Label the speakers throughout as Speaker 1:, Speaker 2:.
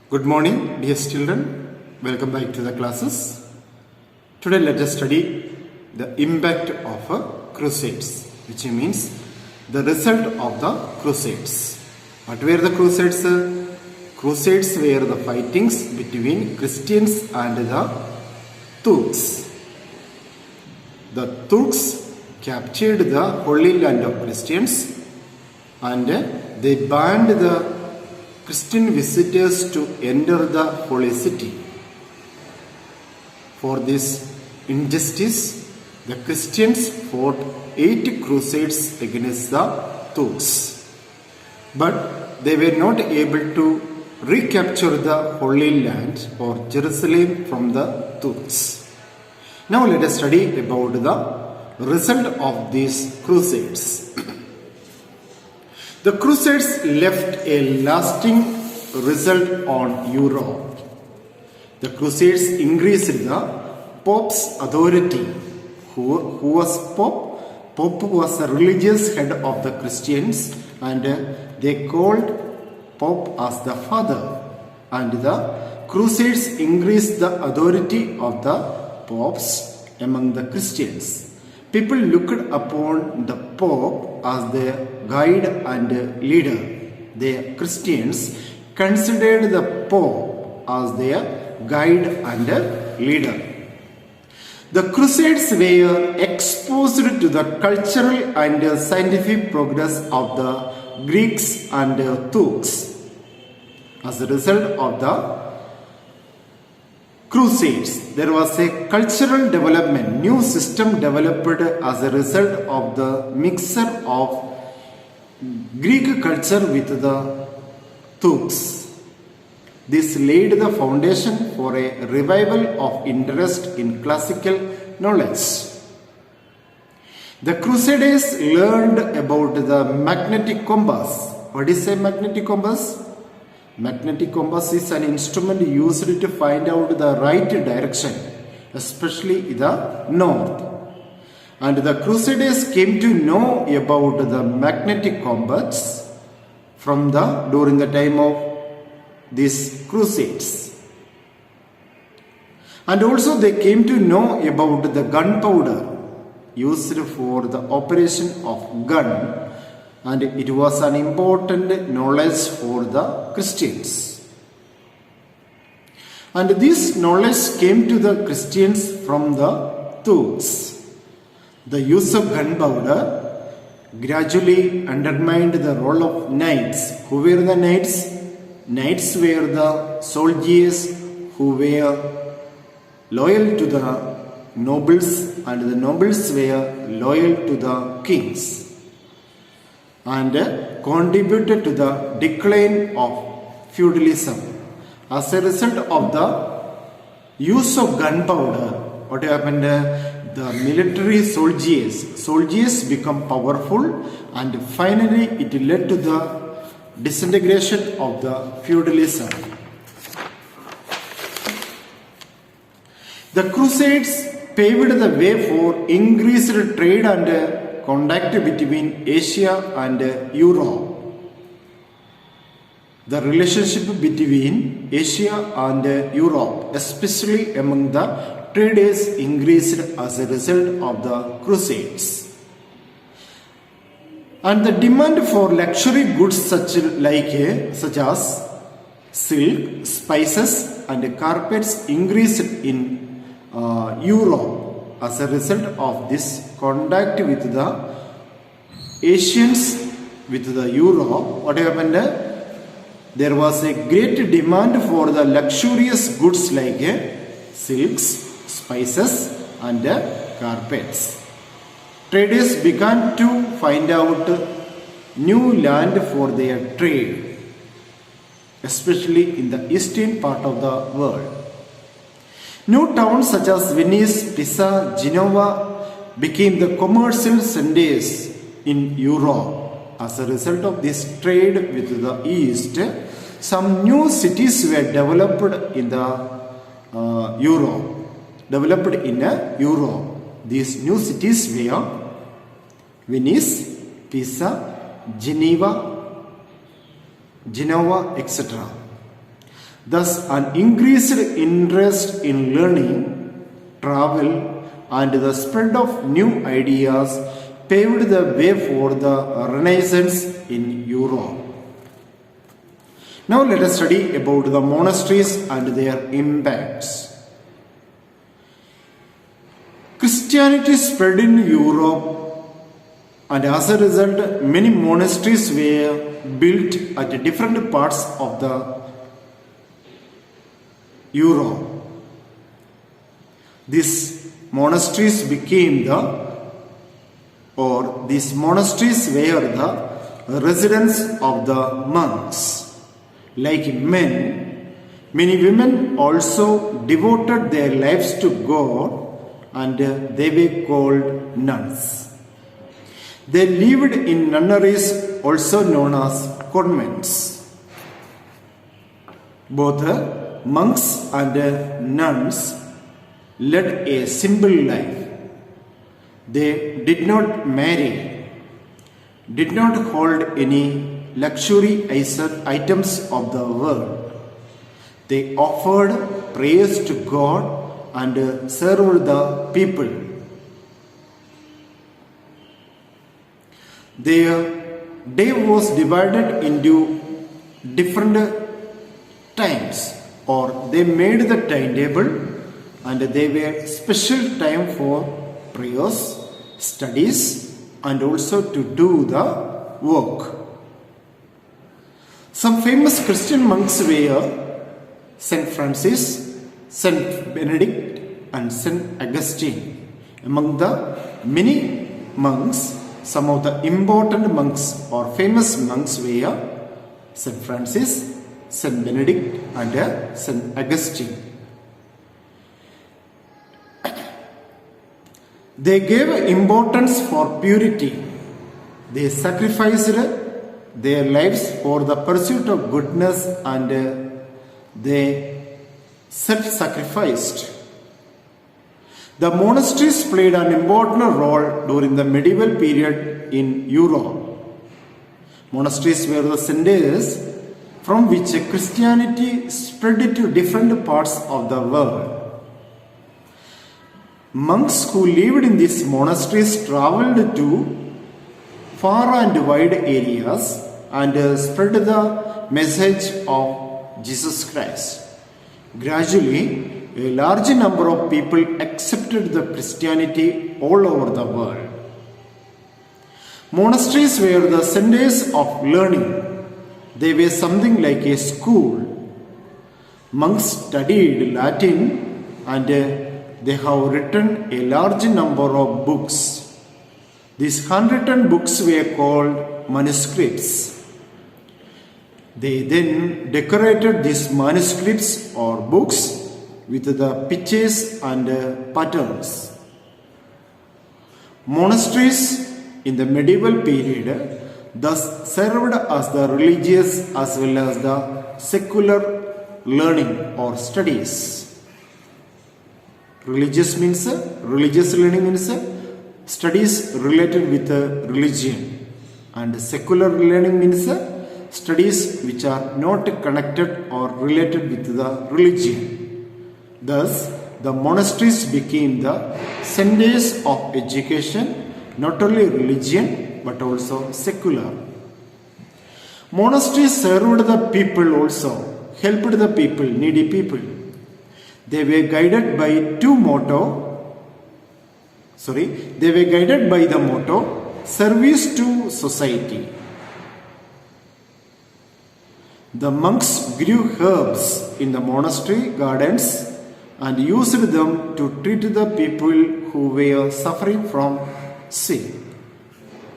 Speaker 1: Good morning, dear children. Welcome back to the classes. Today, let us study the impact of Crusades, which means the result of the Crusades. What were the Crusades? Crusades were the fightings between Christians and the Turks. The Turks captured the Holy Land of Christians and they banned the Christian visitors to enter the holy city. For this injustice, the Christians fought 8 crusades against the Turks. But they were not able to recapture the Holy Land or Jerusalem from the Turks. Now let us study about the result of these crusades. The Crusades left a lasting result on Europe. The Crusades increased the Pope's authority. Who was Pope? Pope was the religious head of the Christians, and they called Pope as the Father. And the Crusades increased the authority of the popes among the Christians. People looked upon the Pope as their guide and leader. The Christians considered the Pope as their guide and leader. The Crusades were exposed to the cultural and scientific progress of the Greeks and Turks. As a result of the Crusades, there was a cultural development, new system developed as a result of the mixture of Greek culture with the Turks. This laid the foundation for a revival of interest in classical knowledge. The Crusaders learned about the magnetic compass. What is a magnetic compass? Magnetic compass is an instrument used to find out the right direction, especially the north. And the Crusaders came to know about the magnetic compass during the time of these Crusades. And also they came to know about the gunpowder used for the operation of gun. And it was an important knowledge for the Christians. And this knowledge came to the Christians from the Turks. The use of gunpowder gradually undermined the role of knights. Who were the knights? Knights were the soldiers who were loyal to the nobles, and the nobles were loyal to the kings, and contributed to the decline of feudalism. As a result of the use of gunpowder, what happened? The military soldiers become powerful, and finally it led to the disintegration of the feudalism. The Crusades paved the way for increased trade and contact between Asia and Europe. The relationship between Asia and Europe, especially among the traders, increased as a result of the Crusades. And the demand for luxury goods such as silk, spices and carpets increased in Europe as a result of this contact with the Asians with the Europe. What happened? There was a great demand for the luxurious goods like silks, spices and carpets. Traders began to find out new land for their trade, especially in the eastern part of the world. New towns such as Venice, Pisa, Genoa became the commercial centers in Europe. As a result of this trade with the East, some new cities were developed in Europe. These new cities were Venice, Pisa, Genoa, etc. Thus, an increased interest in learning, travel, and the spread of new ideas paved the way for the Renaissance in Europe. Now let us study about the monasteries and their impacts. Christianity spread in Europe, and as a result many monasteries were built at different parts of the Europe. These monasteries were the residence of the monks. Like men, many women also devoted their lives to God, and they were called nuns. They lived in nunneries, also known as convents. Both monks and nuns led a simple life. They did not marry, did not hold any luxury items of the world. They offered prayers to God and served the people. Their day was divided into different times, or they made the timetable, and they were special time for prayers, studies, and also to do the work. Some famous Christian monks were Saint Francis, Saint Benedict, and Saint Augustine. Among the many monks, some of the important monks or famous monks were Saint Francis, Saint Benedict, and Saint Augustine. They gave importance for purity. They sacrificed their lives for the pursuit of goodness, and they self-sacrificed. The monasteries played an important role during the medieval period in Europe. Monasteries were the centers from which Christianity spread to different parts of the world. Monks who lived in these monasteries traveled to far and wide areas and spread the message of Jesus Christ. Gradually, a large number of people accepted the Christianity all over the world. Monasteries were the centers of learning. They were something like a school. Monks studied Latin, and they have written a large number of books. These handwritten books were called manuscripts. They then decorated these manuscripts or books with the pictures and patterns. Monasteries in the medieval period thus served as the religious as well as the secular learning or studies. Religious learning means studies related with religion, and secular learning means studies which are not connected or related with the religion. Thus, the monasteries became the centers of education, not only religion but also secular. Monasteries served the people also, helped the people, needy people. They were guided by the motto, service to society. The monks grew herbs in the monastery gardens and used them to treat the people who were suffering from sick.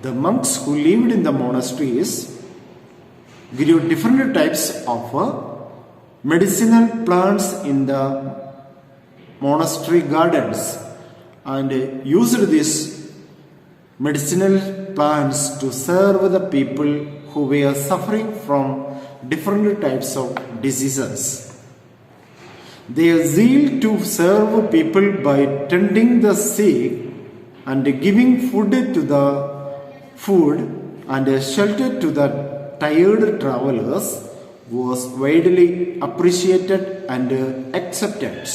Speaker 1: The monks who lived in the monasteries grew different types of medicinal plants in the monastery gardens and used these medicinal plants to serve the people who were suffering from different types of diseases. Their zeal to serve people by tending the sick and giving food and shelter to the tired travelers was widely appreciated and accepted.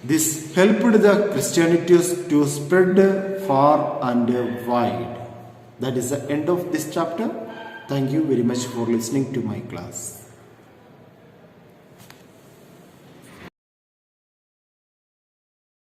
Speaker 1: This helped the Christianity to spread far and wide. That is the end of this chapter. Thank you very much for listening to my class.